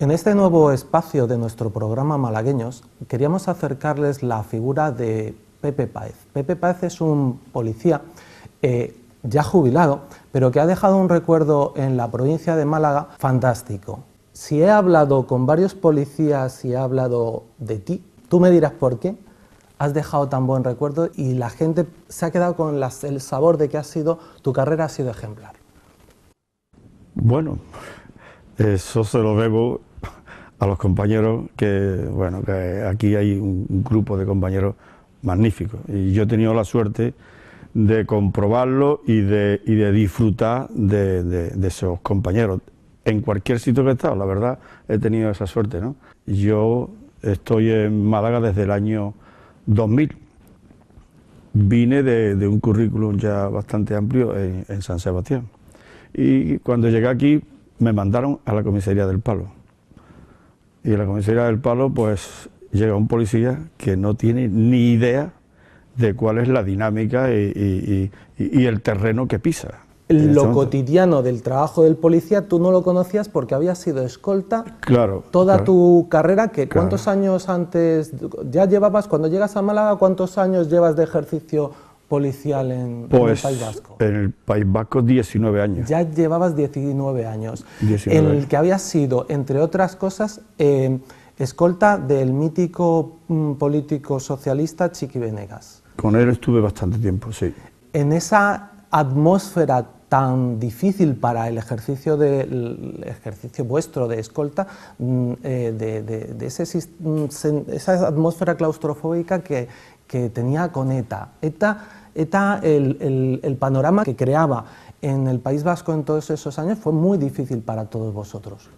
En este nuevo espacio de nuestro programa Malagueños queríamos acercarles la figura de Pepe Páez. Pepe Páez es un policía ya jubilado, pero que ha dejado un recuerdo en la provincia de Málaga fantástico. Si he hablado con varios policías y he hablado de ti, tú me dirás por qué has dejado tan buen recuerdo y la gente se ha quedado con el sabor de que tu carrera ha sido ejemplar. Bueno, eso se lo debo a los compañeros, que aquí hay un grupo de compañeros magníficos y yo he tenido la suerte de comprobarlo y de disfrutar de esos compañeros en cualquier sitio que he estado. La verdad, he tenido esa suerte, ¿no? Yo estoy en Málaga desde el año 2000. Vine de un currículum ya bastante amplio en San Sebastián, y cuando llegué aquí me mandaron a la comisaría del Palo, y en la comisaría del Palo pues llega un policía que no tiene ni idea de cuál es la dinámica y el terreno que pisa. Lo cotidiano del trabajo del policía tú no lo conocías porque habías sido escolta toda tu carrera. ¿Cuántos años antes ya llevabas, cuando llegas a Málaga, cuántos años llevas de ejercicio policial en el País Vasco? En el País Vasco 19 años. Ya llevabas 19 años, en el que habías sido, entre otras cosas, escolta del mítico político socialista Chiqui Benegas. Con él estuve bastante tiempo, sí. En esa atmósfera tan difícil para el ejercicio vuestro de escolta, esa atmósfera claustrofóbica que tenía con ETA. El panorama que creaba en el País Vasco en todos esos años fue muy difícil para todos vosotros.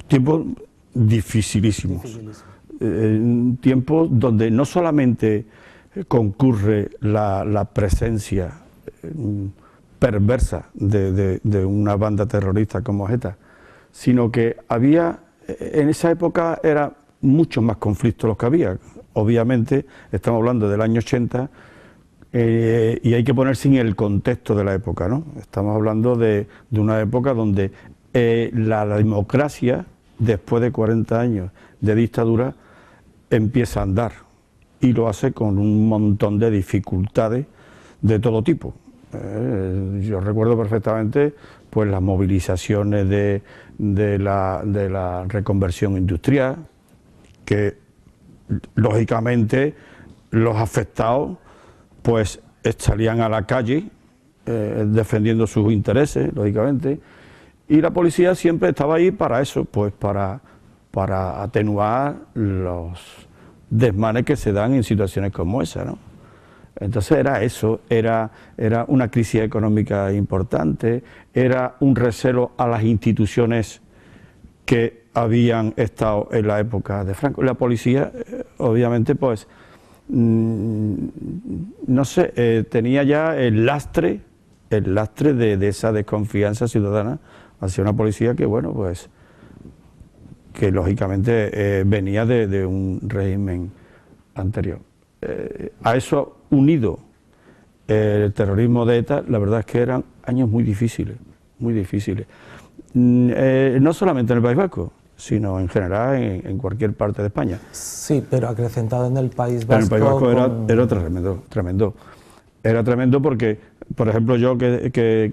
Tiempos dificilísimos. Tiempos donde no solamente concurre la presencia perversa de una banda terrorista como ETA, sino que había, en esa época, era mucho más conflictos los que había. Obviamente, estamos hablando del año 80, y hay que ponerse en el contexto de la época, ¿no? Estamos hablando de una época donde la democracia, después de 40 años de dictadura, empieza a andar, y lo hace con un montón de dificultades de todo tipo. Yo recuerdo perfectamente pues las movilizaciones de la reconversión industrial, que lógicamente los afectados pues salían a la calle defendiendo sus intereses, lógicamente, y la policía siempre estaba ahí para eso, pues para atenuar los desmanes que se dan en situaciones como esa, ¿no? Entonces era eso, era una crisis económica importante, era un recelo a las instituciones que habían estado en la época de Franco. La policía, obviamente, pues, no sé, tenía ya el lastre de esa desconfianza ciudadana hacia una policía que, bueno, pues, que lógicamente venía de un régimen anterior. A eso unido el terrorismo de ETA, la verdad es que eran años muy difíciles, muy difíciles. No solamente en el País Vasco, sino en general en cualquier parte de España. Sí, pero acrecentado en el País Vasco. En el País Vasco era tremendo. Era tremendo porque, por ejemplo, yo que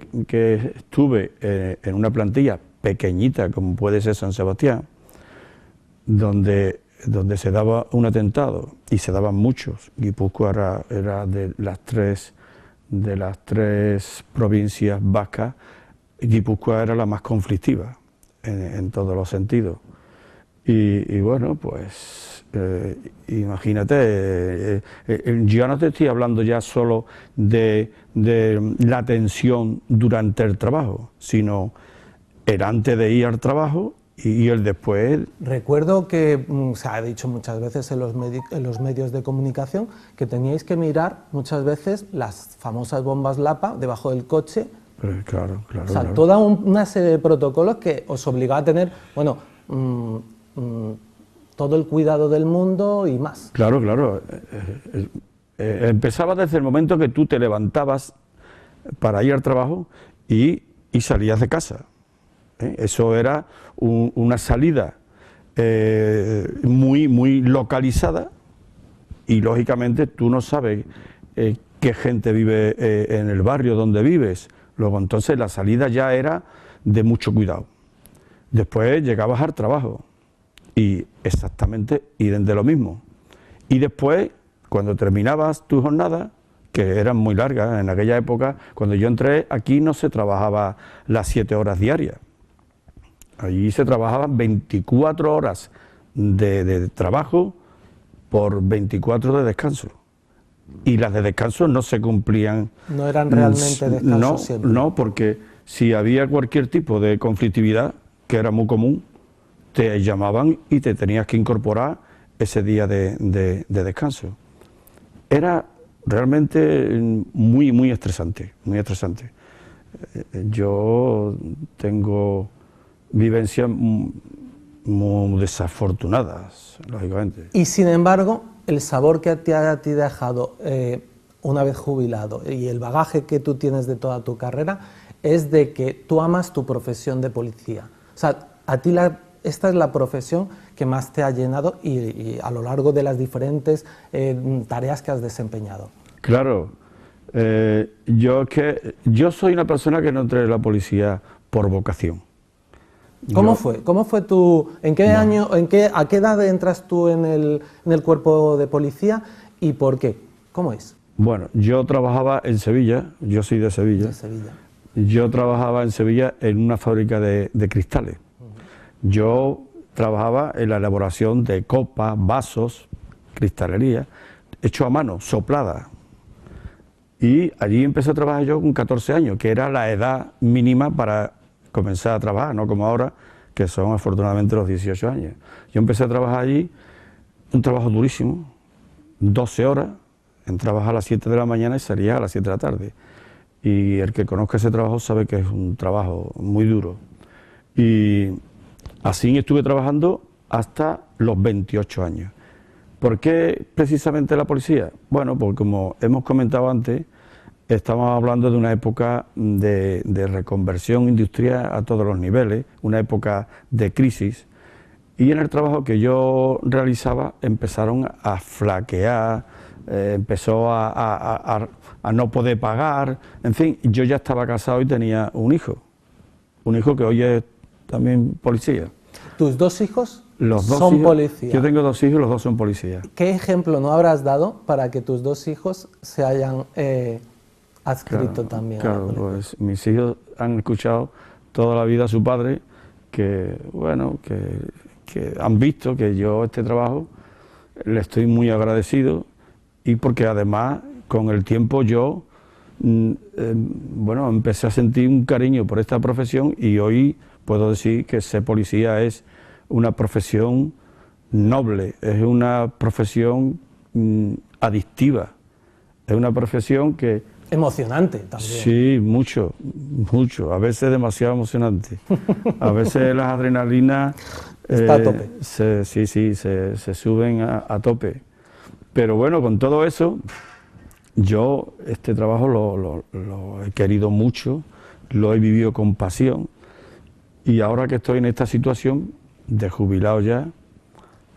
estuve en una plantilla pequeñita, como puede ser San Sebastián, donde se daba un atentado, y se daban muchos. Guipúzcoa era de las tres provincias vascas, Guipúzcoa era la más conflictiva en todos los sentidos. Y bueno, pues imagínate, yo no te estoy hablando ya solo de la tensión durante el trabajo, sino el antes de ir al trabajo y el después. Recuerdo que se ha dicho muchas veces en los medios de comunicación que teníais que mirar muchas veces las famosas bombas Lapa debajo del coche. Claro. O sea, toda una serie de protocolos que os obligaba a tener, bueno, todo el cuidado del mundo y más. Claro. Empezaba desde el momento que tú te levantabas para ir al trabajo y salías de casa. Eso era una salida muy localizada y lógicamente tú no sabes qué gente vive en el barrio donde vives. Luego entonces la salida ya era de mucho cuidado. Después llegabas al trabajo y exactamente idem de lo mismo. Y después, cuando terminabas tu jornada, que eran muy largas en aquella época, cuando yo entré aquí no se trabajaba las 7 horas diarias. Allí se trabajaban 24 horas de trabajo por 24 de descanso. Y las de descanso no se cumplían. No eran realmente descansos siempre. No, porque si había cualquier tipo de conflictividad, que era muy común, te llamaban y te tenías que incorporar ese día de descanso. Era realmente muy estresante, muy estresante. Yo tengo vivencias muy desafortunadas, lógicamente. Y sin embargo, el sabor que te ha dejado una vez jubilado y el bagaje que tú tienes de toda tu carrera es de que tú amas tu profesión de policía. O sea, a ti esta es la profesión que más te ha llenado y a lo largo de las diferentes tareas que has desempeñado. Claro, yo soy una persona que no entré en la policía por vocación. ¿Cómo fue? ¿Cómo fue tu, en qué año, a qué edad entras tú en el cuerpo de policía y por qué? ¿Cómo es? Bueno, yo trabajaba en Sevilla, yo soy de Sevilla. De Sevilla. Yo trabajaba en Sevilla en una fábrica de cristales. Yo trabajaba en la elaboración de copas, vasos, cristalería, hecho a mano, soplada. Y allí empecé a trabajar yo con 14 años, que era la edad mínima para comenzar a trabajar, no como ahora, que son afortunadamente los 18 años. Yo empecé a trabajar allí, un trabajo durísimo, 12 horas, entrabas a las 7 de la mañana y salías a las 7 de la tarde. Y el que conozca ese trabajo sabe que es un trabajo muy duro. Y así estuve trabajando hasta los 28 años. ¿Por qué precisamente la policía? Bueno, porque como hemos comentado antes, estamos hablando de una época de reconversión industrial a todos los niveles, una época de crisis, y en el trabajo que yo realizaba empezaron a flaquear, empezó a no poder pagar, en fin, yo ya estaba casado y tenía un hijo que hoy es también policía. ¿Tus dos hijos son hijos, policías? Yo tengo 2 hijos, los 2 son policías. ¿Qué ejemplo no habrás dado para que tus 2 hijos se hayan adscrito también a la policía? Pues mis hijos han escuchado toda la vida a su padre, que bueno, que han visto que yo este trabajo le estoy muy agradecido y porque además con el tiempo yo bueno, empecé a sentir un cariño por esta profesión y hoy puedo decir que ser policía es una profesión noble, es una profesión adictiva, es una profesión que... Emocionante también. Sí, mucho, a veces demasiado emocionante. A veces las adrenalinas está a tope. se suben a tope. Pero bueno, con todo eso, yo este trabajo lo he querido mucho, lo he vivido con pasión y ahora que estoy en esta situación de jubilado ya,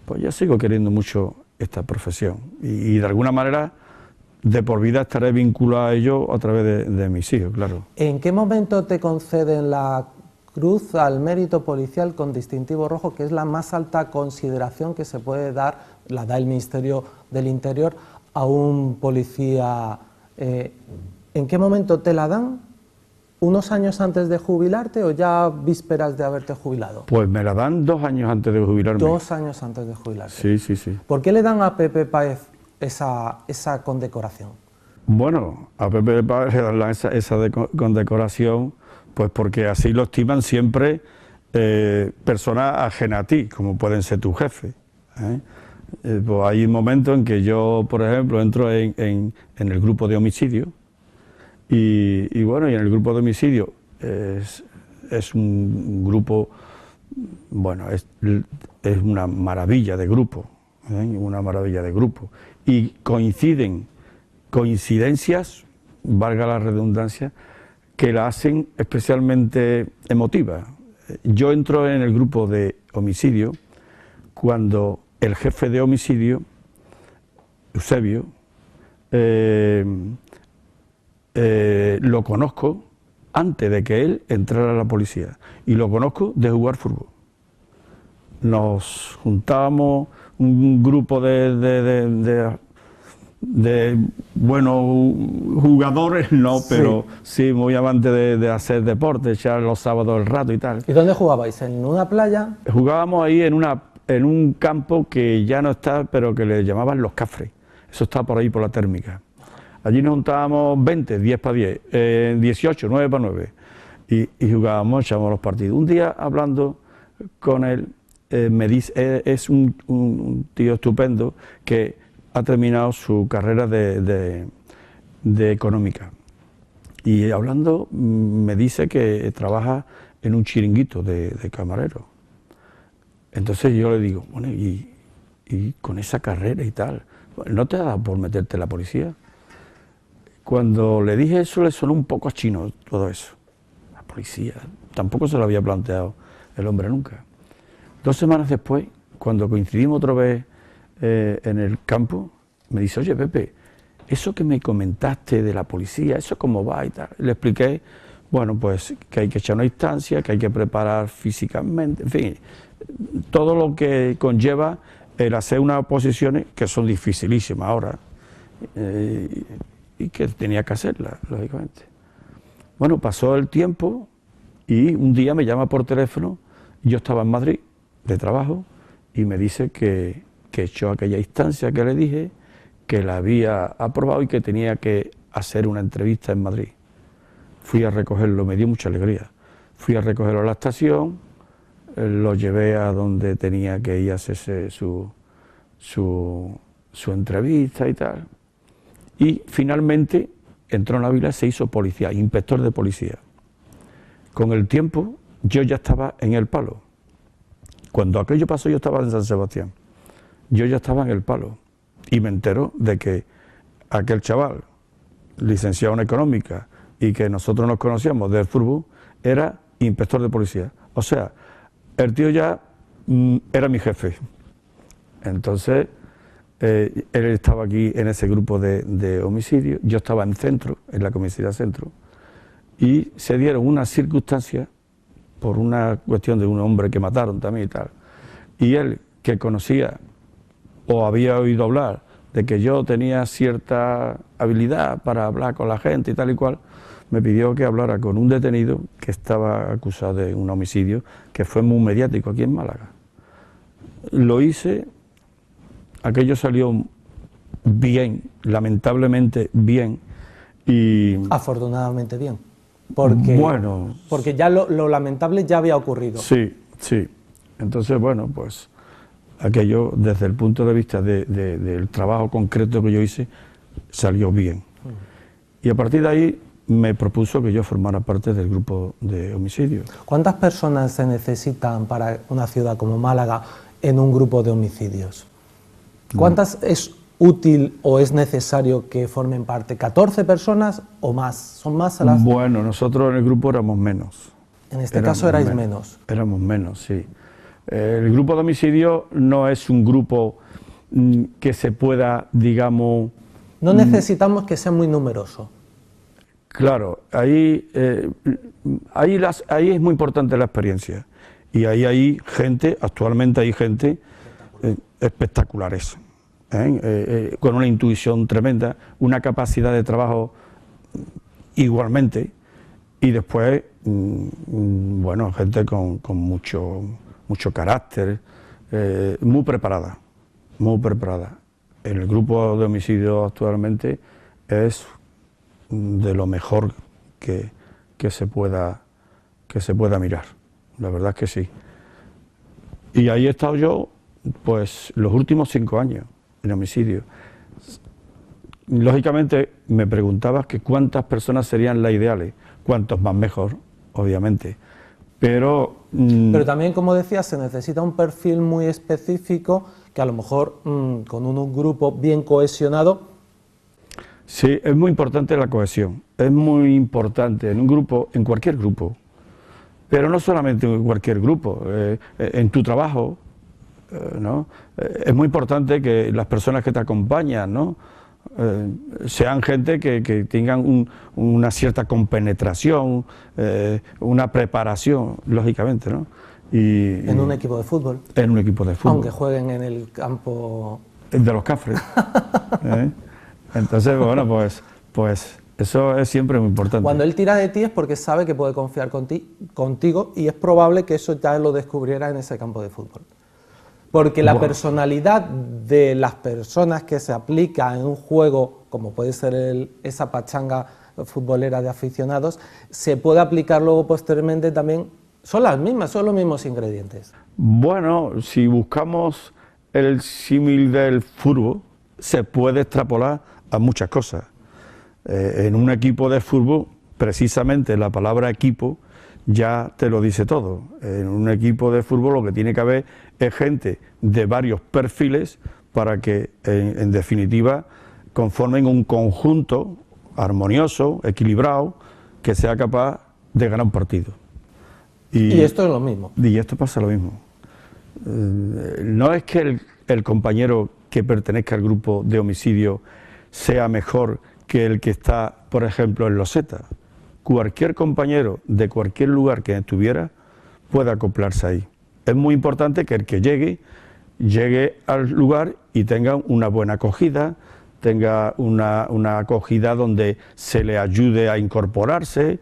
pues ya sigo queriendo mucho esta profesión y de alguna manera de por vida estaré vinculado a ello a través de mis hijos, claro. ¿En qué momento te conceden la Cruz al Mérito Policial con distintivo rojo, que es la más alta consideración que se puede dar, la da el Ministerio del Interior, a un policía? ¿En qué momento te la dan? ¿Unos años antes de jubilarte o ya vísperas de haberte jubilado? Pues me la dan 2 años antes de jubilarme. 2 años antes de jubilarte. Sí. ¿Por qué le dan a Pepe Páez esa condecoración? Bueno, a Pepe Páez le dan esa condecoración pues porque así lo estiman siempre personas ajenas a ti, como pueden ser tu jefe. Pues hay un momento en que yo, por ejemplo, entro en el grupo de homicidio y bueno, y en el grupo de homicidio es un grupo, bueno, es una maravilla de grupo, una maravilla de grupo. Y coincidencias, valga la redundancia, que la hacen especialmente emotiva. yo entro en el grupo de homicidio cuando el jefe de homicidio, Eusebio, lo conozco antes de que él entrara a la policía, y lo conozco de jugar fútbol. Nos juntábamos un grupo de buenos jugadores, no, pero sí muy amantes de hacer deporte, echar los sábados el rato y tal. ¿Y dónde jugabais? ¿En una playa? Jugábamos ahí en un campo que ya no está, pero que le llamaban Los Cafres. Eso está por ahí, por la térmica. Allí nos juntábamos 20, 10 para 10, 18, 9 para 9, y jugábamos, echábamos los partidos. Un día, hablando con él, me dice, es un tío estupendo que ha terminado su carrera de económica, y hablando me dice que trabaja en un chiringuito de camarero. Entonces yo le digo, bueno, y con esa carrera y tal, ¿no te ha dado por meterte en la policía? Cuando le dije eso, le sonó un poco a chino todo eso. La policía, tampoco se lo había planteado el hombre nunca. 2 semanas después, cuando coincidimos otra vez en el campo, me dice, oye Pepe, eso que me comentaste de la policía, ¿eso cómo va y tal? Le expliqué, bueno, pues que hay que echar una instancia, que hay que preparar físicamente, en fin, todo lo que conlleva el hacer unas oposiciones que son dificilísimas ahora, y que tenía que hacerlas, lógicamente. Bueno, pasó el tiempo y un día me llama por teléfono, yo estaba en Madrid de trabajo, y me dice que echó aquella instancia que le dije, que la había aprobado y que tenía que hacer una entrevista en Madrid. Fui a recogerlo, me dio mucha alegría. Fui a recogerlo a la estación, lo llevé a donde tenía que ir a hacerse su entrevista y tal. Y finalmente entró en Ávila, se hizo policía, inspector de policía. Con el tiempo yo ya estaba en el palo. Cuando aquello pasó yo estaba en San Sebastián. Yo ya estaba en el palo y me entero de que aquel chaval, licenciado en económica y que nosotros nos conocíamos del fútbol, era inspector de policía. O sea, el tío ya era mi jefe. Entonces, él estaba aquí en ese grupo de homicidio, yo estaba en centro, en la comisaría centro, y se dieron unas circunstancias por una cuestión de un hombre que mataron también y tal. Y él, que conocía o había oído hablar de que yo tenía cierta habilidad para hablar con la gente y tal y cual, me pidió que hablara con un detenido que estaba acusado de un homicidio que fue muy mediático aquí en Málaga. Lo hice, aquello salió bien, lamentablemente bien, y... Afortunadamente bien, porque, bueno, porque ya lo lamentable ya había ocurrido. Sí, sí. Entonces, bueno, pues aquello desde el punto de vista del trabajo concreto que yo hice, salió bien. Y a partir de ahí me propuso que yo formara parte del grupo de homicidios. ¿Cuántas personas se necesitan para una ciudad como Málaga en un grupo de homicidios? ¿Cuántas es útil o es necesario que formen parte? ¿14 personas o más? ¿Son más a las...? Bueno, nosotros en el grupo éramos menos. En este caso erais menos. Éramos menos, sí. El grupo de homicidio no es un grupo que se pueda, digamos... No necesitamos que sea muy numeroso. Claro, ahí es muy importante la experiencia. Y ahí hay gente, actualmente hay gente espectaculares, con una intuición tremenda, una capacidad de trabajo igualmente, y después, bueno, gente con mucho carácter, muy preparada, muy preparada. El grupo de homicidios actualmente es de lo mejor que se pueda mirar, la verdad es que sí. Y ahí he estado yo, pues, los últimos 5 años en homicidio. Lógicamente me preguntabas que cuántas personas serían las ideales, cuantos más mejor, obviamente. Pero también, como decías, se necesita un perfil muy específico que a lo mejor con un grupo bien cohesionado. Sí, es muy importante la cohesión, es muy importante en un grupo, en cualquier grupo, Pero no solamente en cualquier grupo, en tu trabajo, ¿no? Es muy importante que las personas que te acompañan, ¿no? Sean gente que tengan una cierta compenetración, una preparación, lógicamente, ¿no? En un equipo de fútbol. En un equipo de fútbol. Aunque jueguen en el campo de los Cafres. Entonces, bueno, pues eso es siempre muy importante. Cuando él tira de ti es porque sabe que puede confiar contigo, y es probable que eso ya lo descubriera en ese campo de fútbol. Porque la personalidad de las personas que se aplica en un juego, como puede ser esa pachanga futbolera de aficionados, se puede aplicar luego posteriormente también, son las mismas, son los mismos ingredientes. Bueno, si buscamos el símil del fútbol, se puede extrapolar a muchas cosas. En un equipo de fútbol, precisamente la palabra equipo ya te lo dice todo. En un equipo de fútbol lo que tiene que haber es gente de varios perfiles para que, en definitiva, conformen un conjunto armonioso, equilibrado, que sea capaz de ganar un partido. Y esto es lo mismo. Y esto pasa lo mismo. No es que el compañero que pertenezca al grupo de homicidio sea mejor que el que está, por ejemplo, en Loseta. Cualquier compañero de cualquier lugar que estuviera puede acoplarse ahí. Es muy importante que el que llegue al lugar y tenga una buena acogida, tenga una acogida donde se le ayude a incorporarse.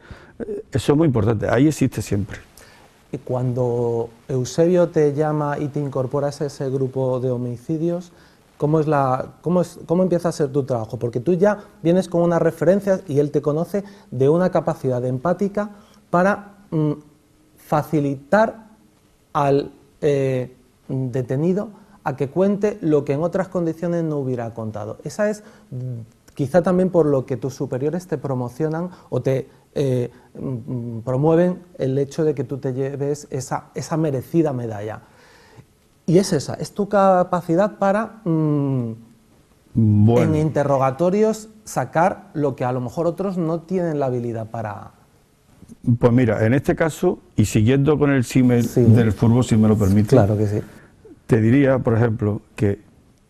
Eso es muy importante, ahí existe siempre. Y cuando Eusebio te llama y te incorporas a ese grupo de homicidios, ¿cómo empieza a ser tu trabajo? Porque tú ya vienes con unas referencias y él te conoce de una capacidad empática para facilitar al detenido a que cuente lo que en otras condiciones no hubiera contado. Esa es quizá también por lo que tus superiores te promocionan o te promueven el hecho de que tú te lleves esa merecida medalla. Y es esa, es tu capacidad para en interrogatorios sacar lo que a lo mejor otros no tienen la habilidad para... Pues mira, en este caso, y siguiendo con el símil del fútbol, si me lo permite, claro que sí, te diría, por ejemplo, que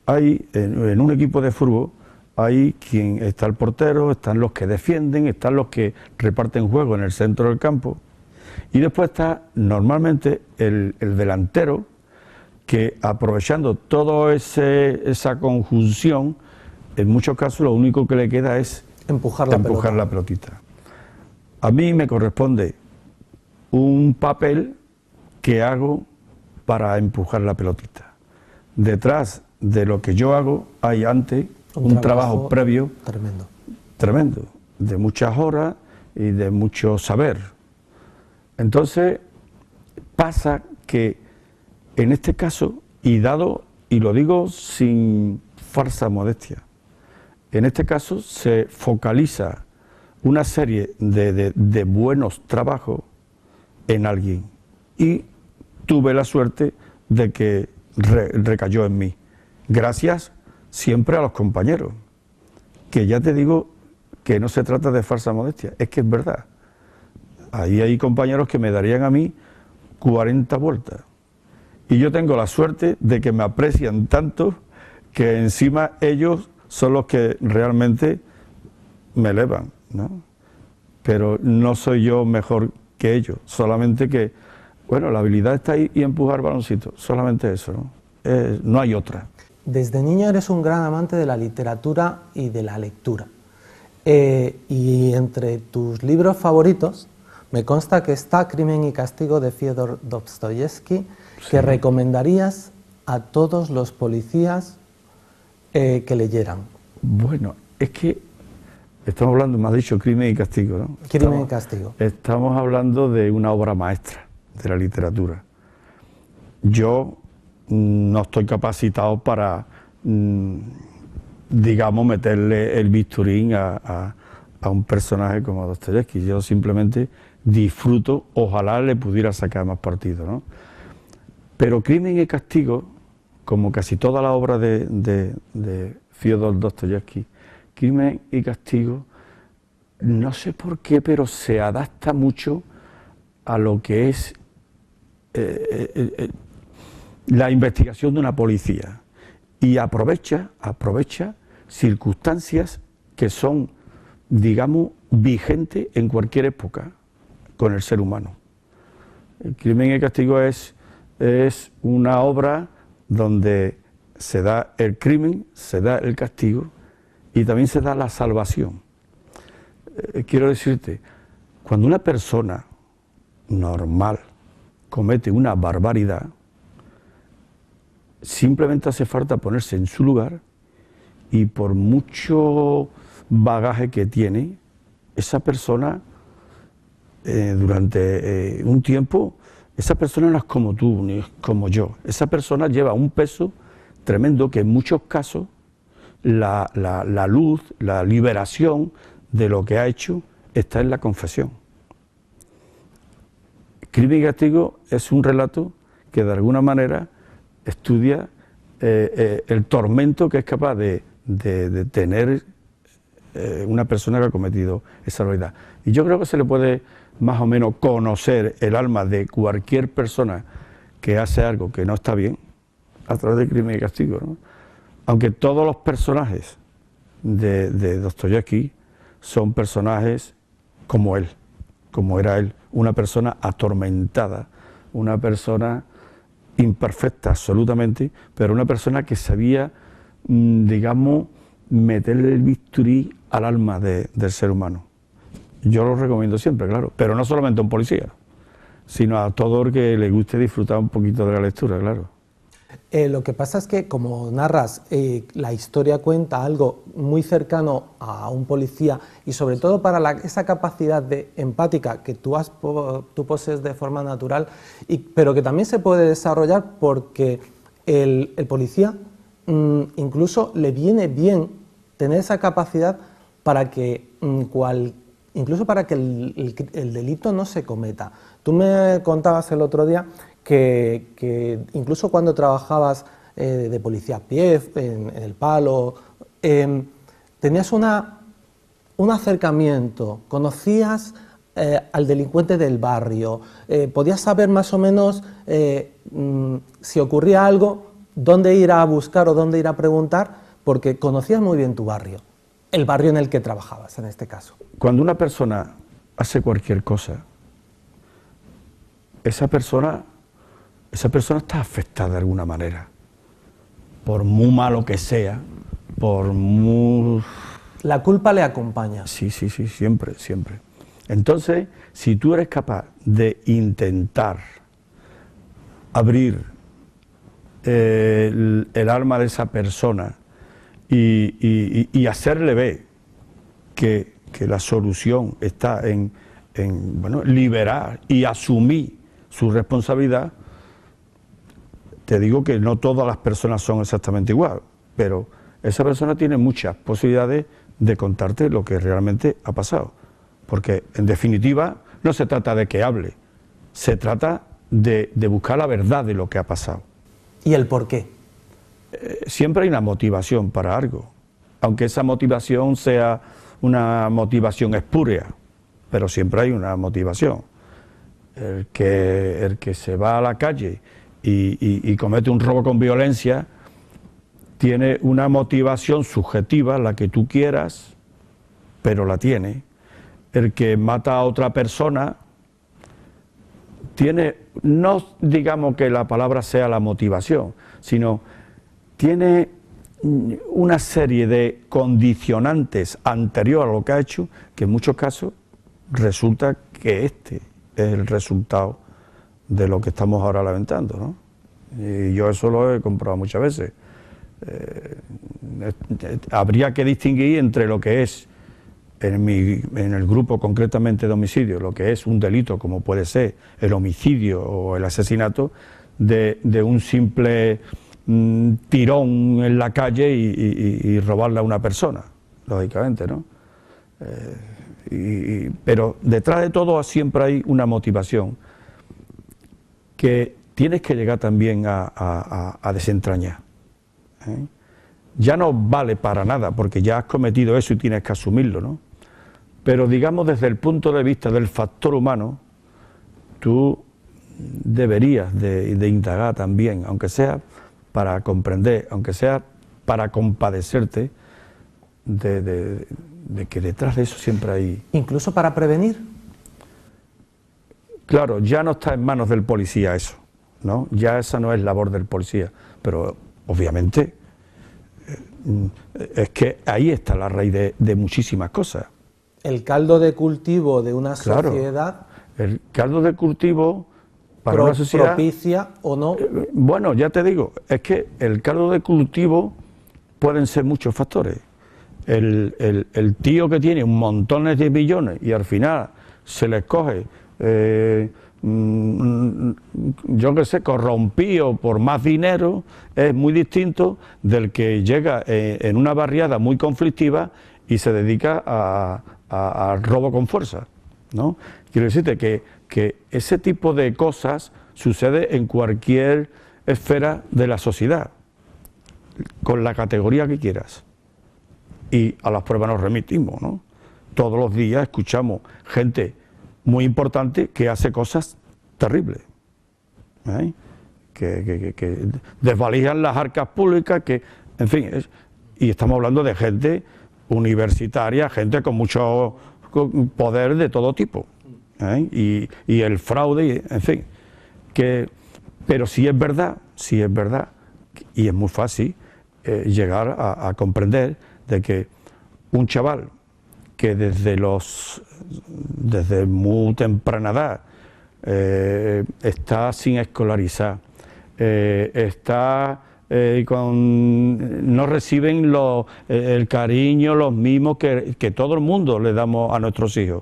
hay en un equipo de fútbol, hay quien está el portero, están los que defienden, están los que reparten juego en el centro del campo, y después está normalmente el delantero, que aprovechando toda esa conjunción, en muchos casos lo único que le queda es empujar la pelotita. A mí me corresponde un papel que hago para empujar la pelotita. Detrás de lo que yo hago hay antes un trabajo previo tremendo, de muchas horas y de mucho saber. Entonces pasa que en este caso, y lo digo sin falsa modestia, en este caso se focaliza una serie de buenos trabajos en alguien, y tuve la suerte de que recayó en mí, gracias siempre a los compañeros, que ya te digo que no se trata de falsa modestia, es que es verdad. Ahí hay compañeros que me darían a mí 40 vueltas, y yo tengo la suerte de que me aprecian tanto que encima ellos son los que realmente me elevan, ¿no? Pero no soy yo mejor que ellos, solamente que, bueno, la habilidad está ahí y empujar baloncito, solamente eso, ¿no? No hay otra. Desde niño eres un gran amante de la literatura y de la lectura. Y entre tus libros favoritos me consta que está Crimen y Castigo de Fyodor Dostoyevsky, que recomendarías a todos los policías que leyeran. Bueno, es que estamos hablando, me has dicho Crimen y Castigo, ¿no? Crimen y Castigo. Estamos hablando de una obra maestra de la literatura. Yo no estoy capacitado para, digamos, meterle el bisturín a un personaje como Dostoyevsky. Yo simplemente disfruto, ojalá le pudiera sacar más partido, ¿no? Pero Crimen y Castigo, como casi toda la obra de Fyodor Dostoyevsky, Crimen y Castigo, no sé por qué, pero se adapta mucho a lo que es la investigación de una policía y aprovecha circunstancias que son, digamos, vigentes en cualquier época con el ser humano. El Crimen y Castigo es una obra donde se da el crimen, se da el castigo y también se da la salvación. Quiero decirte, cuando una persona normal comete una barbaridad, simplemente hace falta ponerse en su lugar y por mucho bagaje que tiene, esa persona durante un tiempo, esa persona no es como tú ni es como yo. Esa persona lleva un peso tremendo que en muchos casos la luz, la liberación de lo que ha hecho está en la confesión. Crimen y Castigo es un relato que de alguna manera estudia el tormento que es capaz de tener una persona que ha cometido esa barbaridad. Y yo creo que se le puede más o menos conocer el alma de cualquier persona que hace algo que no está bien a través de Crimen y Castigo, ¿no? Aunque todos los personajes de Dostoyevski son personajes como él, como era él, una persona atormentada, una persona imperfecta absolutamente, pero una persona que sabía, digamos, meterle el bisturí al alma del ser humano. Yo lo recomiendo siempre, claro, pero no solamente a un policía, sino a todo el que le guste disfrutar un poquito de la lectura, claro. Lo que pasa es que, como narras, la historia cuenta algo muy cercano a un policía y sobre todo para esa capacidad de empática que tú posees de forma natural, pero que también se puede desarrollar porque el policía incluso le viene bien tener esa capacidad para que incluso para que el delito no se cometa. Tú me contabas el otro día que incluso cuando trabajabas de policía a pie, en el Palo, tenías un acercamiento, conocías al delincuente del barrio, podías saber más o menos si ocurría algo, dónde ir a buscar o dónde ir a preguntar, porque conocías muy bien tu barrio, el barrio en el que trabajabas en este caso. Cuando una persona hace cualquier cosa, esa persona está afectada de alguna manera, por muy malo que sea, por muy... La culpa le acompaña. Sí, siempre. Entonces, si tú eres capaz de intentar abrir el alma de esa persona y hacerle ver que la solución está en liberar y asumir su responsabilidad, te digo que no todas las personas son exactamente igual, pero esa persona tiene muchas posibilidades de contarte lo que realmente ha pasado, porque en definitiva no se trata de que hable, se trata de buscar la verdad de lo que ha pasado. ¿Y el por qué? Siempre hay una motivación para algo, aunque esa motivación sea una motivación espúrea, pero siempre hay una motivación. El que se va a la calle y comete un robo con violencia tiene una motivación subjetiva, la que tú quieras, pero la tiene. El que mata a otra persona tiene, no digamos que la palabra sea la motivación, sino tiene una serie de condicionantes anterior a lo que ha hecho, que en muchos casos resulta que este es el resultado de lo que estamos ahora lamentando, ¿no? Y yo eso lo he comprobado muchas veces. Habría que distinguir entre lo que es, en el grupo concretamente de homicidio, lo que es un delito como puede ser el homicidio o el asesinato, de un simple tirón en la calle y robarle a una persona, lógicamente, ¿no? Pero detrás de todo siempre hay una motivación que tienes que llegar también a desentrañar, ¿eh? Ya no vale para nada porque ya has cometido eso y tienes que asumirlo, ¿no? Pero digamos desde el punto de vista del factor humano, tú deberías de indagar también, aunque sea para comprender, aunque sea para compadecerte de que detrás de eso siempre hay... ¿Incluso para prevenir? Claro, ya no está en manos del policía eso, ¿no? Ya esa no es labor del policía, pero obviamente es que ahí está la raíz de muchísimas cosas. El caldo de cultivo de una sociedad... El caldo de cultivo para una sociedad... ¿Propicia o no? Bueno, ya te digo, es que el caldo de cultivo pueden ser muchos factores. El tío que tiene un montón de millones y al final se le escoge, yo qué sé, corrompido por más dinero, es muy distinto del que llega en una barriada muy conflictiva y se dedica al robo con fuerza, ¿no? Quiero decirte que ese tipo de cosas sucede en cualquier esfera de la sociedad, con la categoría que quieras. Y a las pruebas nos remitimos, ¿no? Todos los días escuchamos gente muy importante que hace cosas terribles, ¿eh? que desvalijan las arcas públicas, que, en fin, y estamos hablando de gente universitaria, gente con mucho poder de todo tipo, ¿eh? Y el fraude, en fin, pero sí es verdad, y es muy fácil llegar a comprender de que un chaval que desde muy temprana edad está sin escolarizar, no reciben el cariño, los mimos que todo el mundo le damos a nuestros hijos.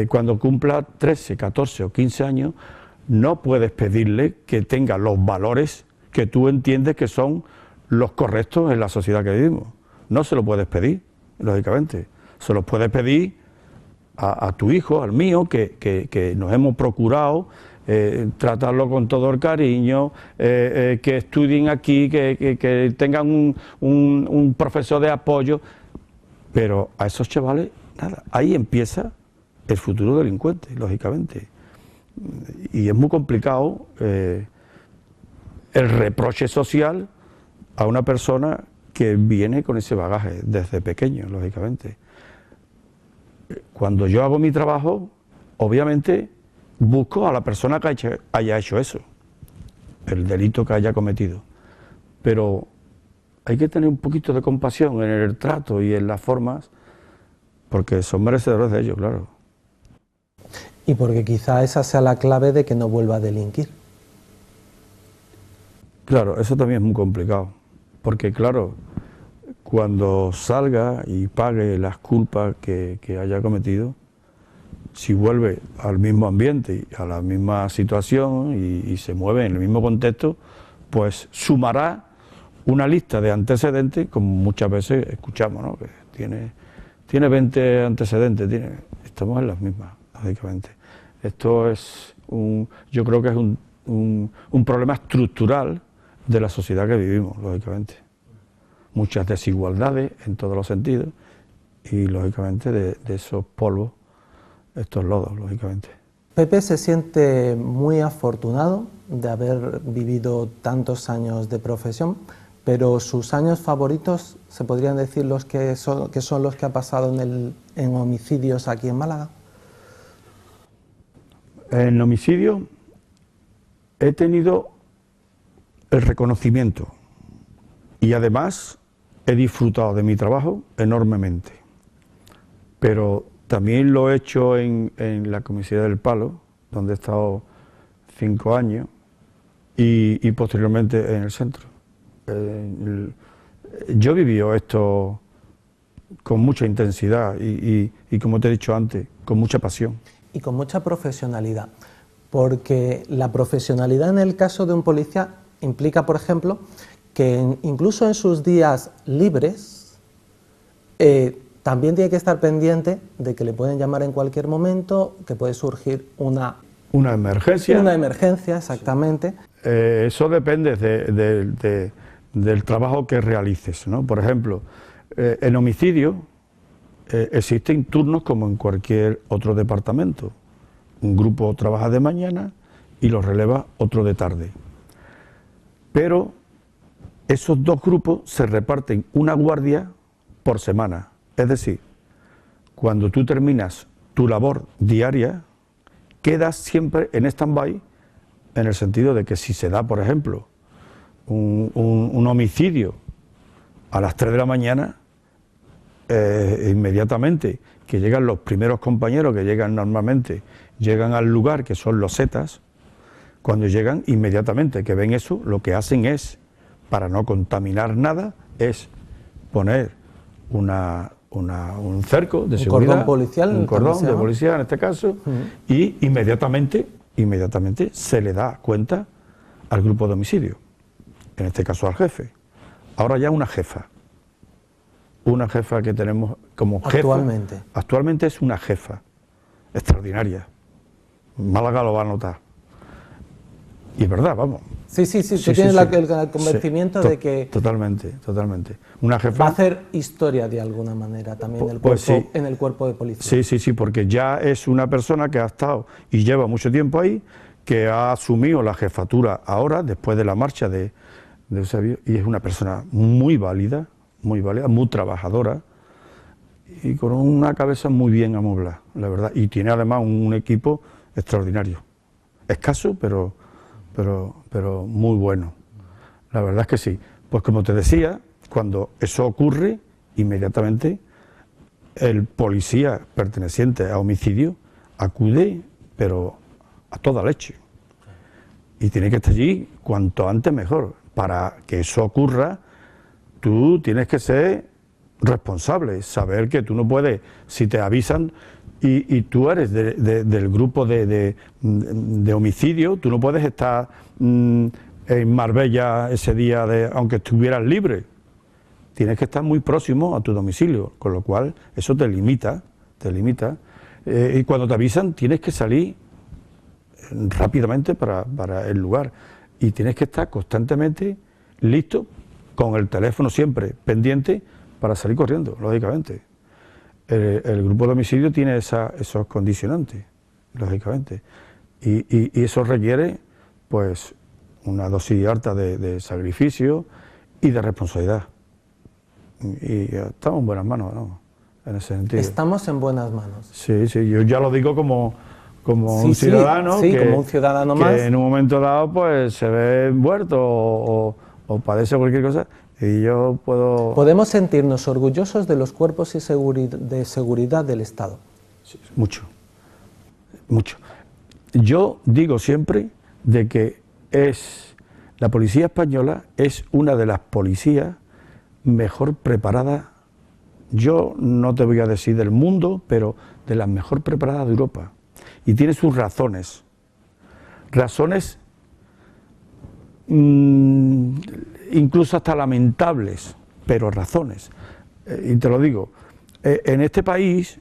Cuando cumpla 13, 14 o 15 años, no puedes pedirle que tenga los valores que tú entiendes que son los correctos en la sociedad que vivimos. No se lo puedes pedir, lógicamente. Se los puedes pedir a tu hijo, al mío, que nos hemos procurado tratarlo con todo el cariño, que estudien aquí, que tengan un profesor de apoyo, pero a esos chavales, nada, ahí empieza el futuro delincuente, lógicamente. Y es muy complicado el reproche social a una persona que viene con ese bagaje desde pequeño, lógicamente. Cuando yo hago mi trabajo, obviamente busco a la persona que haya hecho eso, el delito que haya cometido. Pero hay que tener un poquito de compasión en el trato y en las formas, porque son merecedores de ello, claro. Y porque quizá esa sea la clave de que no vuelva a delinquir. Claro, eso también es muy complicado, porque claro, cuando salga y pague las culpas que haya cometido, si vuelve al mismo ambiente, a la misma situación y se mueve en el mismo contexto, pues sumará una lista de antecedentes, como muchas veces escuchamos, ¿no? Que tiene 20 antecedentes, estamos en las mismas, lógicamente. Esto es yo creo que es un problema estructural de la sociedad que vivimos, lógicamente. Muchas desigualdades en todos los sentidos y, lógicamente, de esos polvos, estos lodos, lógicamente. Pepe se siente muy afortunado de haber vivido tantos años de profesión, pero sus años favoritos, ¿se podrían decir los que son los que ha pasado en homicidios aquí en Málaga? En homicidio he tenido el reconocimiento y además he disfrutado de mi trabajo enormemente, pero también lo he hecho en la comisaría del Palo, donde he estado 5 años, y posteriormente en el centro. Yo he vivido esto con mucha intensidad y, como te he dicho antes, con mucha pasión. Y con mucha profesionalidad, porque la profesionalidad en el caso de un policía implica, por ejemplo, que incluso en sus días libres también tiene que estar pendiente de que le pueden llamar en cualquier momento, que puede surgir una emergencia. Una emergencia, exactamente. Eso depende del trabajo que realices, ¿no? Por ejemplo, en homicidio existen turnos como en cualquier otro departamento. un grupo trabaja de mañana y lo releva otro de tarde. Pero esos dos grupos se reparten una guardia por semana. Es decir, cuando tú terminas tu labor diaria, quedas siempre en stand-by, en el sentido de que si se da, por ejemplo, un homicidio a las 3 de la mañana, inmediatamente que llegan los primeros compañeros que llegan normalmente, llegan al lugar, que son los zetas. Cuando llegan, inmediatamente que ven eso, lo que hacen es, para no contaminar nada, es poner un cerco de seguridad, cordón policial, un cordón de policía en este caso, y inmediatamente se le da cuenta al grupo de homicidio, en este caso al jefe. Ahora ya una jefa que tenemos como jefa. Actualmente es una jefa extraordinaria. Málaga lo va a notar. Y es verdad, vamos. Sí, tú tienes el convencimiento de que... Totalmente. Una jefa... Va a hacer historia de alguna manera también en el cuerpo de policía. Sí, porque ya es una persona que ha estado y lleva mucho tiempo ahí, que ha asumido la jefatura ahora, después de la marcha de Eusebio, y es una persona muy válida, muy trabajadora, y con una cabeza muy bien amoblada, la verdad. Y tiene además un equipo extraordinario. Escaso, pero muy bueno. La verdad es que sí. Pues como te decía, cuando eso ocurre, inmediatamente el policía perteneciente a homicidio acude, pero a toda leche. Y tiene que estar allí cuanto antes mejor. Para que eso ocurra, tú tienes que ser responsable, saber que tú no puedes, si te avisan y tú eres del grupo de homicidio, tú no puedes estar en Marbella ese día, aunque estuvieras libre. Tienes que estar muy próximo a tu domicilio, con lo cual eso te limita. Y cuando te avisan tienes que salir rápidamente para el lugar y tienes que estar constantemente listo, con el teléfono siempre pendiente para salir corriendo, lógicamente. El grupo de homicidio tiene esos condicionantes, lógicamente, y eso requiere pues una dosis alta de sacrificio y de responsabilidad. Y estamos en buenas manos, ¿no? En ese sentido. Estamos en buenas manos. Sí, yo ya lo digo como un ciudadano, como un ciudadano más, que en un momento dado pues se ve muerto o padece cualquier cosa, y yo puedo... ¿Podemos sentirnos orgullosos de los cuerpos de seguridad del Estado? Sí, mucho. Yo digo siempre de que la policía española es una de las policías mejor preparadas, yo no te voy a decir del mundo, pero de las mejor preparadas de Europa. Y tiene sus razones. Incluso hasta lamentables, pero razones. Y te lo digo, en este país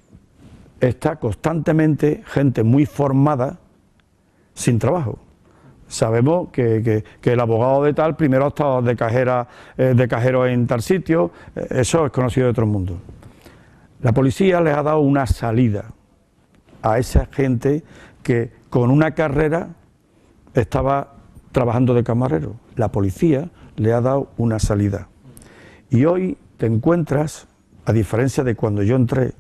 está constantemente gente muy formada sin trabajo. Sabemos que el abogado de tal primero ha estado de cajero en tal sitio, eso es conocido de todo el mundo. La policía les ha dado una salida a esa gente que con una carrera estaba trabajando de camarero. La policía le ha dado una salida. Y hoy te encuentras, a diferencia de cuando yo entré,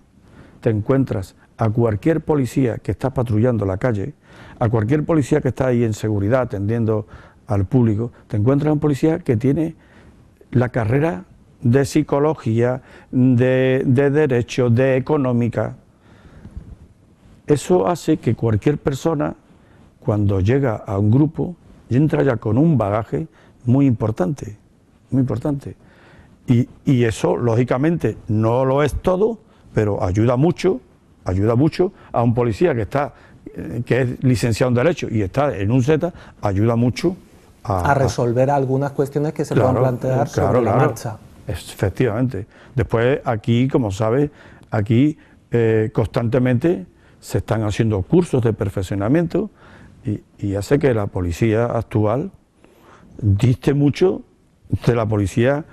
te encuentras a cualquier policía que está patrullando la calle, a cualquier policía que está ahí en seguridad atendiendo al público, te encuentras a un policía que tiene la carrera de psicología, de derecho, de económica. Eso hace que cualquier persona, cuando llega a un grupo, entra ya con un bagaje muy importante, muy importante. Y eso, lógicamente, no lo es todo, pero ayuda mucho a un policía que es licenciado en Derecho y está en un Z, ayuda mucho a resolver algunas cuestiones que se puedan plantear sobre la marcha. Efectivamente. Después, aquí, como sabes, constantemente se están haciendo cursos de perfeccionamiento y hace que la policía actual diste mucho de la policía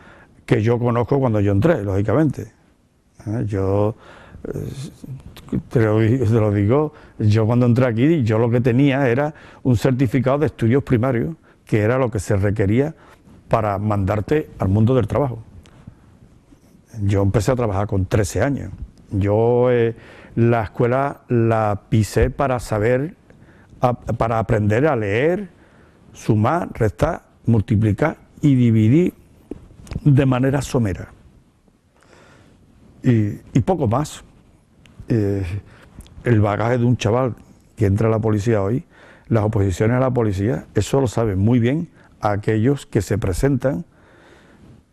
que yo conozco cuando yo entré, lógicamente. Yo te lo digo, yo cuando entré aquí, yo lo que tenía era un certificado de estudios primarios, que era lo que se requería para mandarte al mundo del trabajo. Yo empecé a trabajar con 13 años. Yo la escuela la pisé para saber, para aprender a leer, sumar, restar, multiplicar y dividir de manera somera. Y poco más. El bagaje de un chaval que entra a la policía hoy, las oposiciones a la policía, eso lo saben muy bien aquellos que se presentan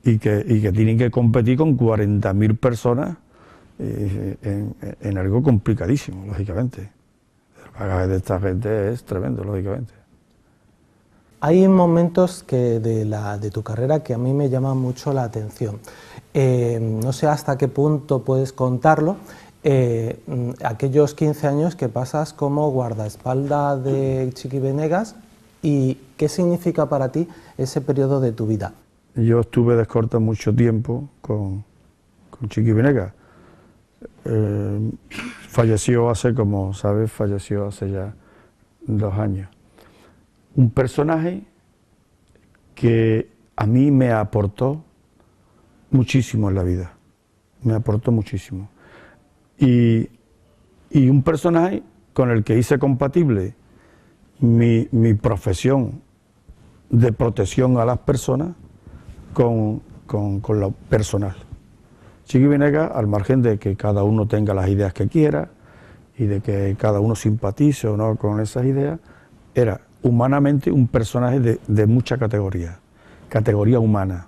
y que tienen que competir con 40.000 personas en algo complicadísimo, lógicamente. El bagaje de esta gente es tremendo, lógicamente. Hay momentos de tu carrera que a mí me llaman mucho la atención. No sé hasta qué punto puedes contarlo. Aquellos 15 años que pasas como guardaespaldas de Chiqui Benegas, y qué significa para ti ese periodo de tu vida. Yo estuve de escolta mucho tiempo con Chiqui Benegas. Falleció hace, como sabes, falleció hace ya 2 años. Un personaje que a mí me aportó muchísimo en la vida, me aportó muchísimo. Y un personaje con el que hice compatible mi profesión de protección a las personas con lo personal. Chiqui Benegas, al margen de que cada uno tenga las ideas que quiera y de que cada uno simpatice o no con esas ideas, era humanamente un personaje de mucha categoría humana,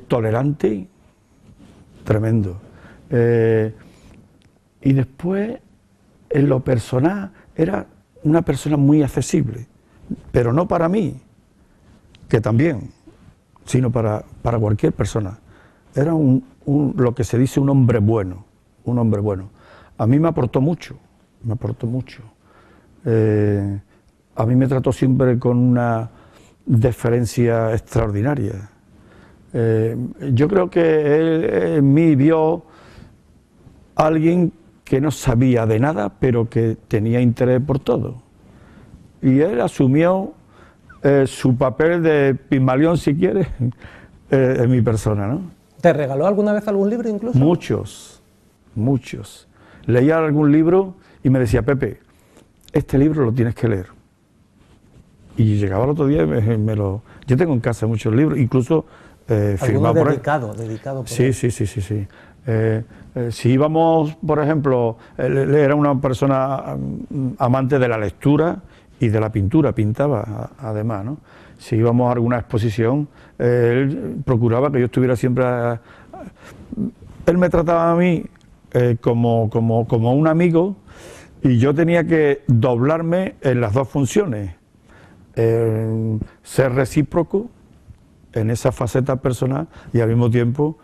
tolerante, tremendo. Y después, en lo personal, era una persona muy accesible, pero no para mí, que también, sino para cualquier persona. Era lo que se dice un hombre bueno, un hombre bueno. A mí me aportó mucho, me aportó mucho. A mí me trató siempre con una deferencia extraordinaria. Yo creo que él en mí vio a alguien que no sabía de nada, pero que tenía interés por todo. Y él asumió su papel de Pigmalión, si quieres, en mi persona, ¿no? ¿Te regaló alguna vez algún libro incluso? Muchos, muchos. Leía algún libro y me decía, Pepe, este libro lo tienes que leer. Y llegaba el otro día y yo tengo en casa muchos libros, incluso firmado por él. Dedicado por sí, él. Sí. Si íbamos, por ejemplo, él era una persona amante de la lectura y de la pintura, pintaba además, ¿no? Si íbamos a alguna exposición, él procuraba que yo estuviera siempre... Él me trataba a mí como un amigo, y yo tenía que doblarme en las dos funciones. Ser recíproco en esa faceta personal y al mismo tiempo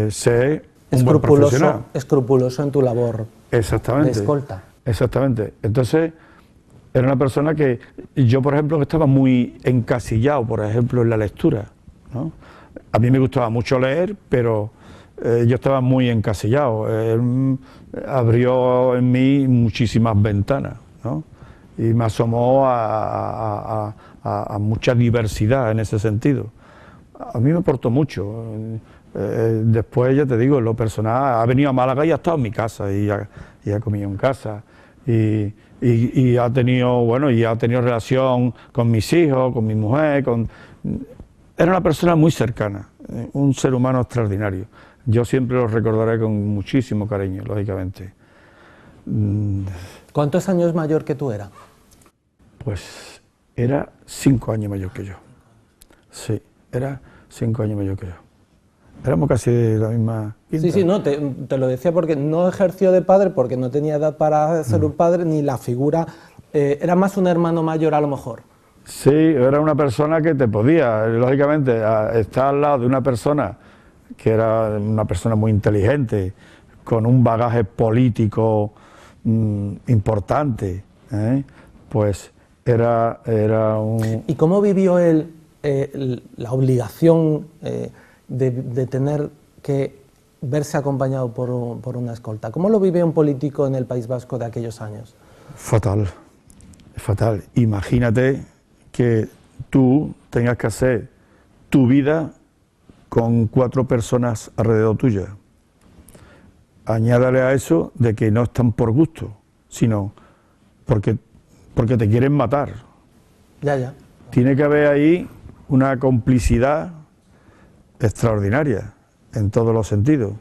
ser un buen profesional. Escrupuloso en tu labor. Exactamente. De escolta. Exactamente. Entonces, era una persona que yo, por ejemplo, estaba muy encasillado, por ejemplo, en la lectura, ¿no? A mí me gustaba mucho leer, pero yo estaba muy encasillado. Él abrió en mí muchísimas ventanas, ¿no? Y me asomó a mucha diversidad en ese sentido. A mí me aportó mucho. Después, ya te digo, en lo personal, ha venido a Málaga y ha estado en mi casa y ha comido en casa. Y ha tenido, bueno, y ha tenido relación con mis hijos, con mi mujer, era una persona muy cercana, un ser humano extraordinario. Yo siempre lo recordaré con muchísimo cariño, lógicamente. ¿Cuántos años mayor que tú era? Pues era 5 años mayor que yo. Sí, era 5 años mayor que yo. Éramos casi de la misma quinta. Sí, no, te lo decía porque no ejerció de padre, porque no tenía edad para ser un padre, ni la figura, era más un hermano mayor a lo mejor. Sí, era una persona que te podía, lógicamente, estar al lado de una persona que era una persona muy inteligente, con un bagaje político importante, pues era un... ¿Y cómo vivió él la obligación de tener que verse acompañado por una escolta. ¿Cómo lo vive un político en el País Vasco de aquellos años? Fatal, fatal. Imagínate que tú tengas que hacer tu vida con 4 personas alrededor tuya. Añádale a eso de que no están por gusto, sino porque te quieren matar. Ya. Tiene que haber ahí una complicidad extraordinaria en todos los sentidos.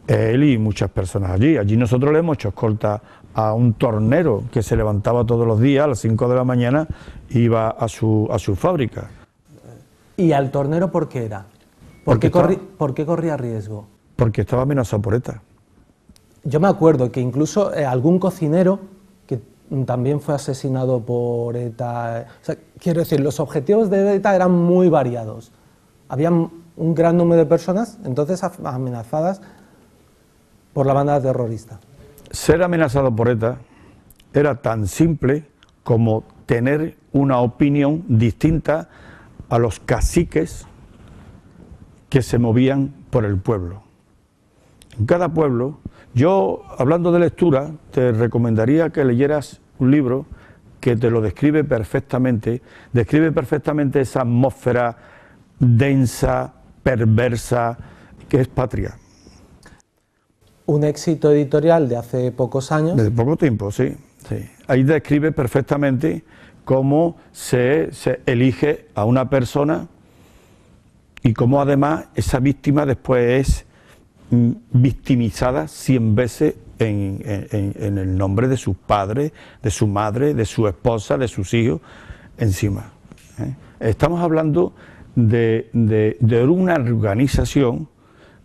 Él y muchas personas allí. Allí nosotros le hemos hecho escolta a un tornero que se levantaba todos los días a las 5 de la mañana e iba a su fábrica. ¿Y al tornero por qué era? ¿Por qué corría riesgo? Porque estaba amenazado por ETA. Yo me acuerdo que incluso algún cocinero que también fue asesinado por ETA. O sea, quiero decir, los objetivos de ETA eran muy variados. Había un gran número de personas entonces amenazadas por la banda terrorista. Ser amenazado por ETA era tan simple como tener una opinión distinta a los caciques que se movían por el pueblo. En cada pueblo, yo, hablando de lectura, te recomendaría que leyeras un libro que te lo describe perfectamente esa atmósfera densa, perversa, que es Patria. Un éxito editorial de hace pocos años. De poco tiempo, sí. Ahí describe perfectamente cómo se elige a una persona y cómo además esa víctima después es victimizada 100 veces en el nombre de sus padres, de su madre, de su esposa, de sus hijos, encima. Estamos hablando de una organización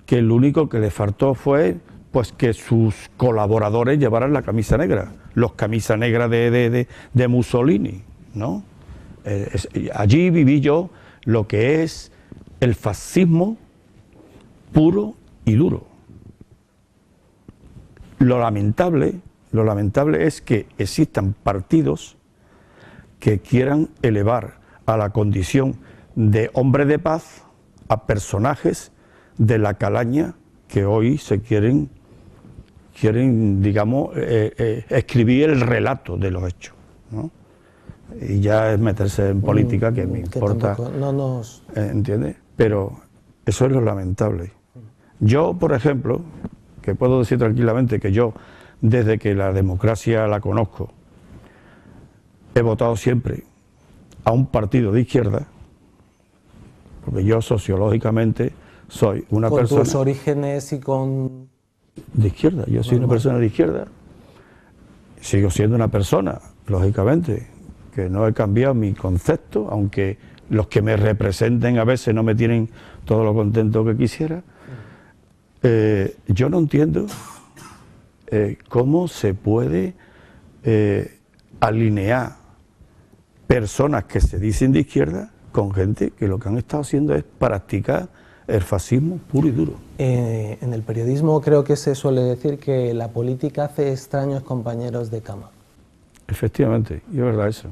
que lo único que le faltó fue pues que sus colaboradores llevaran la camisa negra, los camisas negras de Mussolini, ¿no? Allí viví yo lo que es el fascismo puro y duro. Lo lamentable es que existan partidos que quieran elevar a la condición de hombre de paz a personajes de la calaña que hoy se quieren digamos, escribir el relato de los hechos, ¿no? Y ya es meterse en política, que me importa, ¿entiendes? Pero eso es lo lamentable. Yo, por ejemplo, que puedo decir tranquilamente que yo, desde que la democracia la conozco, he votado siempre a un partido de izquierda, porque yo sociológicamente soy una persona... Con tus orígenes y con... De izquierda, yo soy una persona de izquierda, sigo siendo una persona, lógicamente, que no he cambiado mi concepto, aunque los que me representen a veces no me tienen todo lo contento que quisiera. Yo no entiendo cómo se puede alinear personas que se dicen de izquierda con gente que lo que han estado haciendo es practicar el fascismo puro y duro. En el periodismo creo que se suele decir que la política hace extraños compañeros de cama. Efectivamente, y es verdad eso.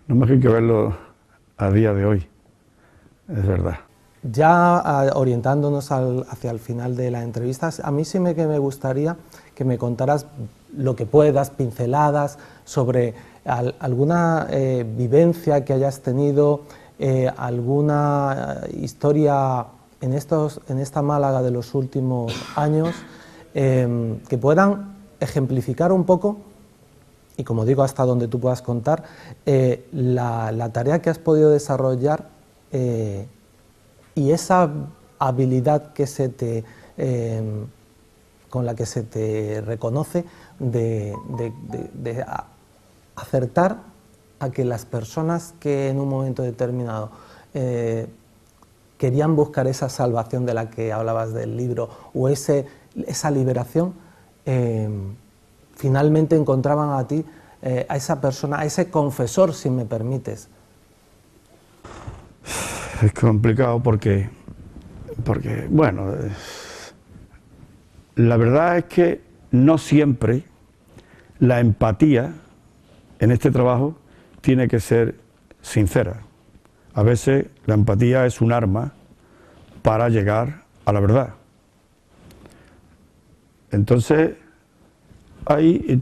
No más que hay que verlo a día de hoy, es verdad. Ya orientándonos hacia el final de la entrevista, a mí sí que me gustaría que me contaras lo que puedas, pinceladas, sobre alguna vivencia que hayas tenido, alguna historia en esta Málaga de los últimos años, que puedan ejemplificar un poco, y como digo, hasta donde tú puedas contar, la tarea que has podido desarrollar y esa habilidad que con la que se te reconoce de acertar a que las personas que en un momento determinado querían buscar esa salvación de la que hablabas del libro o esa liberación, finalmente encontraban a ti, a esa persona, a ese confesor, si me permites. Es complicado porque bueno, la verdad es que no siempre la empatía en este trabajo tiene que ser sincera. A veces la empatía es un arma para llegar a la verdad. Entonces,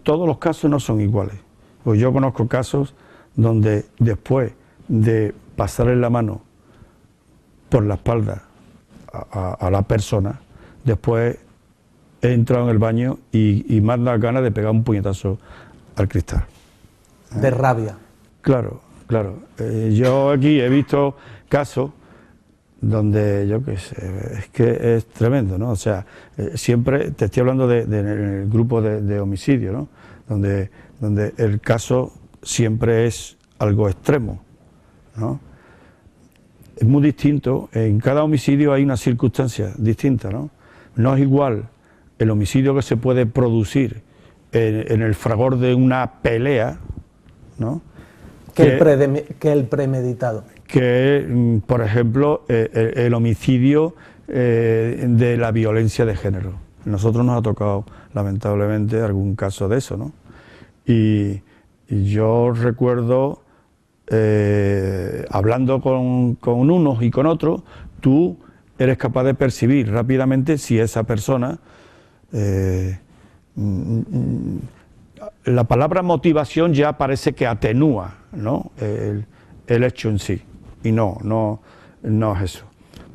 todos los casos no son iguales. Pues yo conozco casos donde después de pasarle la mano por la espalda a la persona, después he entrado en el baño y me han dado ganas de pegar un puñetazo al cristal. De rabia. Claro, claro. Yo aquí he visto casos donde, yo qué sé, es que es tremendo, ¿no? O sea, siempre te estoy hablando del grupo de homicidio, ¿no? Donde el caso siempre es algo extremo, ¿no? Es muy distinto, en cada homicidio hay una circunstancia distinta, ¿no? No es igual el homicidio que se puede producir en el fragor de una pelea, ¿no? Que el premeditado. Que, por ejemplo, el homicidio de la violencia de género. A nosotros nos ha tocado, lamentablemente, algún caso de eso, ¿no? Y yo recuerdo, hablando con unos y con otros, tú eres capaz de percibir rápidamente si esa persona... la palabra motivación ya parece que atenúa, ¿no? el hecho en sí, y no es eso.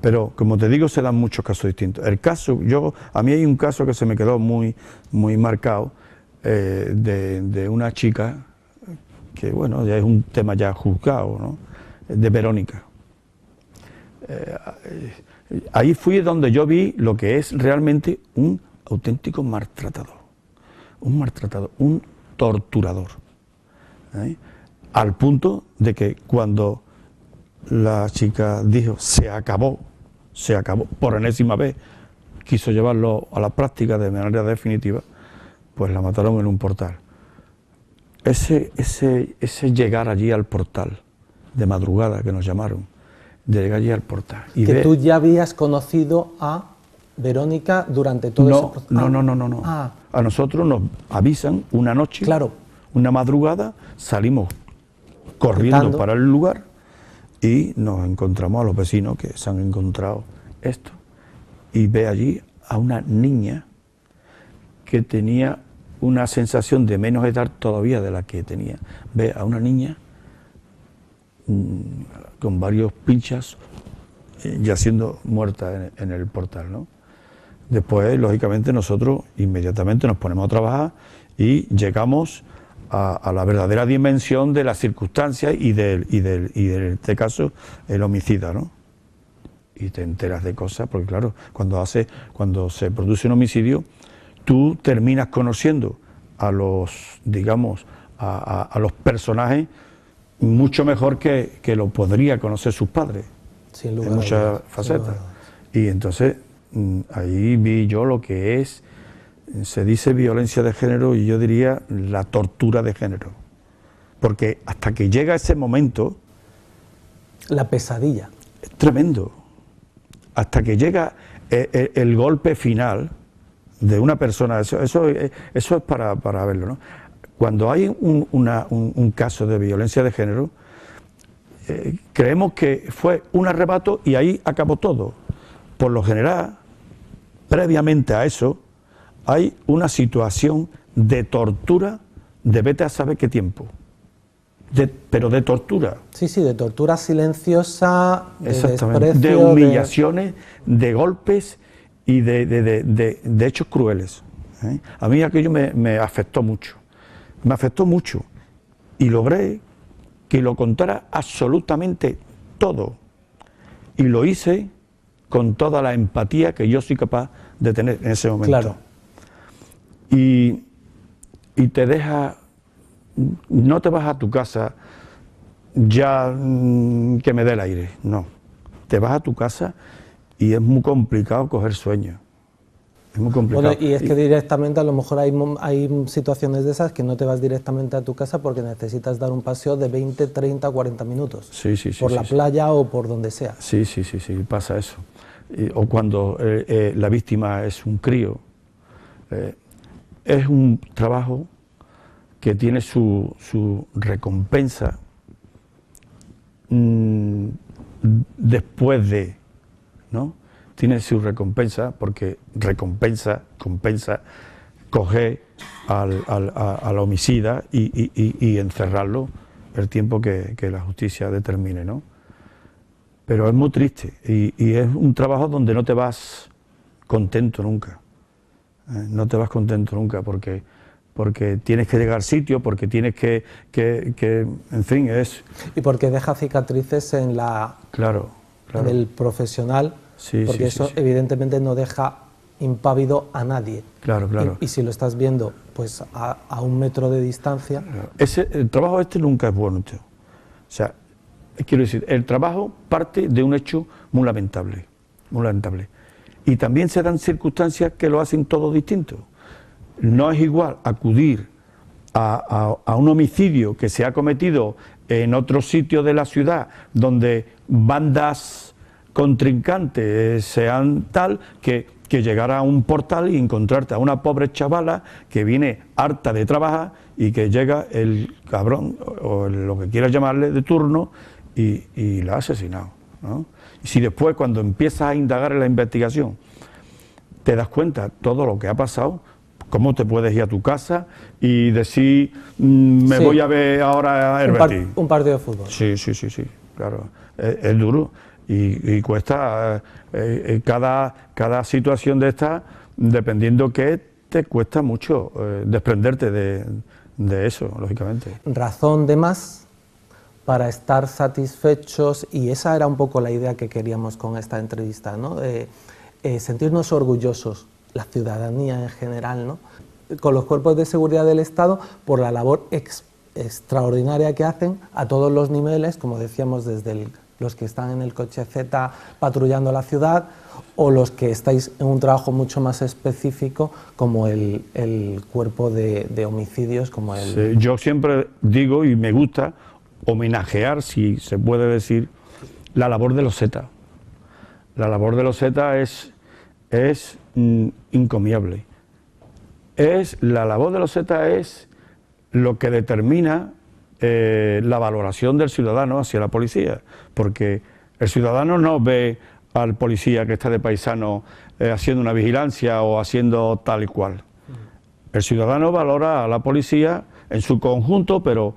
Pero como te digo, se dan muchos casos distintos. A mí hay un caso que se me quedó muy marcado, de una chica que, bueno, ya es un tema ya juzgado, ¿no? De Verónica. Ahí fui donde yo vi lo que es realmente un auténtico maltratador, un torturador, al punto de que cuando la chica dijo se acabó, por enésima vez, quiso llevarlo a la práctica de manera definitiva, pues la mataron en un portal. Ese llegar allí al portal, de madrugada que nos llamaron, de llegar allí al portal. Y que tú ya habías conocido a Verónica durante todo ese proceso. No. A nosotros nos avisan una noche, claro, una madrugada, salimos corriendo para el lugar y nos encontramos a los vecinos que se han encontrado esto. Y ve allí a una niña que tenía una sensación de menos edad todavía de la que tenía. Ve a una niña con varios pinchas ya siendo muerta en el portal, ¿no? Después, lógicamente, nosotros inmediatamente nos ponemos a trabajar y llegamos a la verdadera dimensión de las circunstancias y de este caso, el homicida, ¿no? Y te enteras de cosas, porque claro, cuando se produce un homicidio, tú terminas conociendo a los, digamos, a los personajes mucho mejor que lo podría conocer sus padres, sin lugar en muchas facetas. Y entonces ahí vi yo lo que es, se dice violencia de género, y yo diría la tortura de género, porque hasta que llega ese momento, la pesadilla, es tremendo, hasta que llega el golpe final de una persona, eso es para verlo, ¿no? Cuando hay un caso de violencia de género, creemos que fue un arrebato y ahí acabó todo. Por lo general, previamente a eso, hay una situación de tortura de vete a saber qué tiempo, pero de tortura. Sí, de tortura silenciosa, de exactamente, desprecio, de humillaciones, de golpes y de hechos crueles. A mí aquello me afectó mucho, y logré que lo contara absolutamente todo, y lo hice con toda la empatía que yo soy capaz de tener en ese momento. Claro. Y te deja, no te vas a tu casa ya que me dé el aire, no, te vas a tu casa y es muy complicado coger sueño. Es muy complicado. Bueno, y es que directamente a lo mejor hay situaciones de esas que no te vas directamente a tu casa porque necesitas dar un paseo de 20, 30, 40 minutos. Sí, por la playa o por donde sea. Sí, pasa eso. O cuando la víctima es un crío. Es un trabajo que tiene su recompensa después de, ¿no? tiene su recompensa, porque compensa coger al homicida y encerrarlo el tiempo que la justicia determine, ¿no? Pero es muy triste y es un trabajo donde no te vas contento nunca. No te vas contento nunca porque tienes que llegar al sitio, porque tienes que en fin, es... Y porque deja cicatrices en Claro. en el profesional, porque eso evidentemente no deja impávido a nadie. Claro. Y si lo estás viendo pues a 1 metro de distancia... Claro. El trabajo nunca es bueno, tío. O sea, quiero decir, el trabajo parte de un hecho muy lamentable. Y también se dan circunstancias que lo hacen todo distinto. No es igual acudir a un homicidio que se ha cometido en otro sitio de la ciudad, donde bandas contrincantes sean tal, que llegar a un portal y encontrarte a una pobre chavala que viene harta de trabajar y que llega el cabrón, o lo que quieras llamarle, de turno, y la ha asesinado, ¿no? Y si después, cuando empiezas a indagar en la investigación, te das cuenta todo lo que ha pasado, cómo te puedes ir a tu casa y decir, me voy a ver ahora el Betis. Un partido de fútbol. Sí, claro. Es duro y cuesta, cada situación de esta, dependiendo qué, te cuesta mucho desprenderte de eso, lógicamente. Razón de más para estar satisfechos, y esa era un poco la idea que queríamos con esta entrevista, ¿no? Sentirnos orgullosos, la ciudadanía en general, ¿no? Con los cuerpos de seguridad del Estado por la labor extraordinaria que hacen a todos los niveles, como decíamos, desde los que están en el coche Z patrullando la ciudad, o los que estáis en un trabajo mucho más específico como el cuerpo de homicidios, como el... Sí, yo siempre digo, y me gusta homenajear, si se puede decir, la labor de los Z. La labor de los Z es encomiable. La labor de los Z es lo que determina la valoración del ciudadano hacia la policía, porque el ciudadano no ve al policía que está de paisano haciendo una vigilancia o haciendo tal y cual. El ciudadano valora a la policía en su conjunto, pero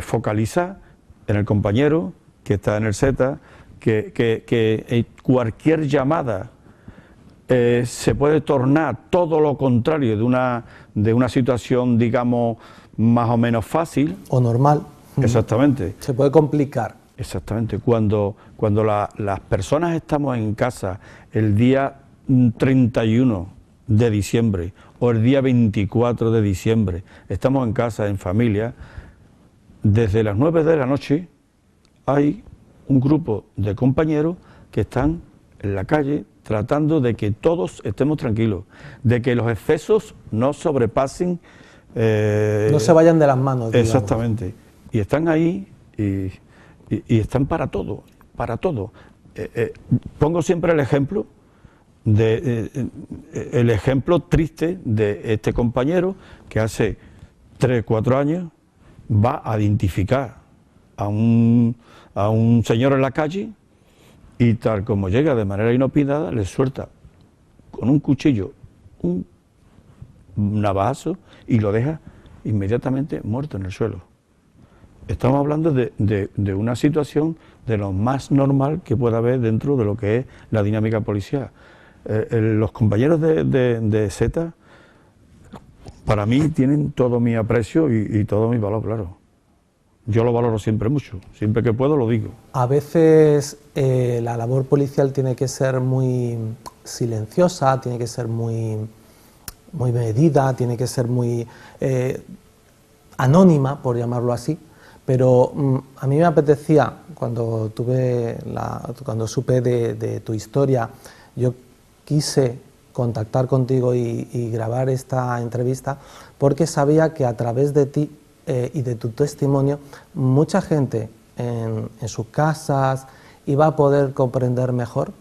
focaliza en el compañero que está en el Z, que cualquier llamada se puede tornar todo lo contrario de una situación, digamos, más o menos fácil. O normal. Exactamente. Se puede complicar. Exactamente. Cuando las personas estamos en casa el día 31 de diciembre o el día 24 de diciembre, estamos en casa, en familia, desde las 9 de la noche hay un grupo de compañeros que están en la calle tratando de que todos estemos tranquilos, de que los excesos no sobrepasen... no se vayan de las manos, digamos. Exactamente. Y están ahí y están para todo, para todo. Pongo siempre el ejemplo el ejemplo triste de este compañero que hace 3 o 4 años va a identificar a un señor en la calle y tal como llega de manera inopinada le suelta con un cuchillo un navajazo y lo deja inmediatamente muerto en el suelo. Estamos hablando de una situación de lo más normal que pueda haber dentro de lo que es la dinámica policial. Los compañeros de Z, para mí, tienen todo mi aprecio y todo mi valor, claro. Yo lo valoro siempre mucho, siempre que puedo lo digo. A veces la labor policial tiene que ser muy silenciosa, tiene que ser muy medida, tiene que ser muy anónima, por llamarlo así. Pero a mí me apetecía, cuando supe de tu historia, yo quise contactar contigo y grabar esta entrevista porque sabía que a través de ti y de tu testimonio mucha gente en sus casas iba a poder comprender mejor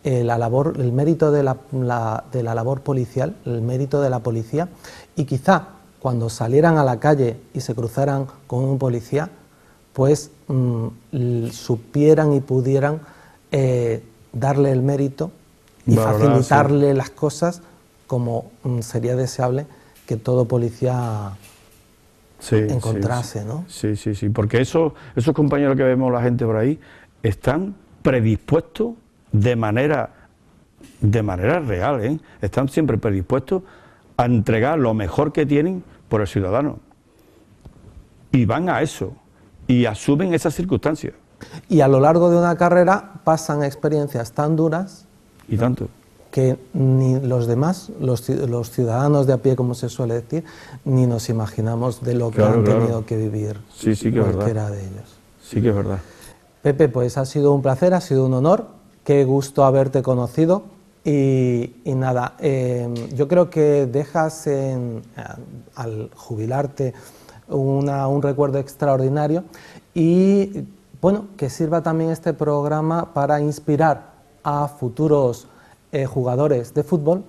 el mérito de la labor policial, el mérito de la policía, y quizá cuando salieran a la calle y se cruzaran con un policía, pues supieran y pudieran darle el mérito y facilitarle las cosas como sería deseable que todo policía encontrase, ¿no? Sí, sí, sí, porque esos compañeros que vemos la gente por ahí están predispuestos de manera real, ¿eh? Están siempre predispuestos a entregar lo mejor que tienen por el ciudadano. Y van a eso, y asumen esas circunstancias. Y a lo largo de una carrera pasan experiencias tan duras y tanto que ni los demás, los ciudadanos de a pie, como se suele decir, ni nos imaginamos de lo que han tenido que vivir cualquiera de ellos. Sí que es verdad. Pepe, pues ha sido un placer, ha sido un honor, qué gusto haberte conocido y nada, yo creo que dejas al jubilarte un recuerdo extraordinario y bueno, que sirva también este programa para inspirar a futuros jugadores de fútbol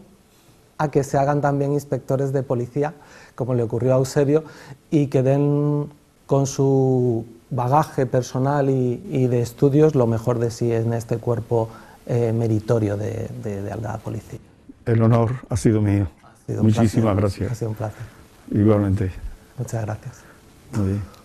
a que se hagan también inspectores de policía, como le ocurrió a Eusebio, y que den con su bagaje personal y de estudios lo mejor de sí en este cuerpo meritorio de la policía. El honor ha sido mío. Muchísimas gracias. Ha sido un placer. Igualmente. Muchas gracias. Muy bien.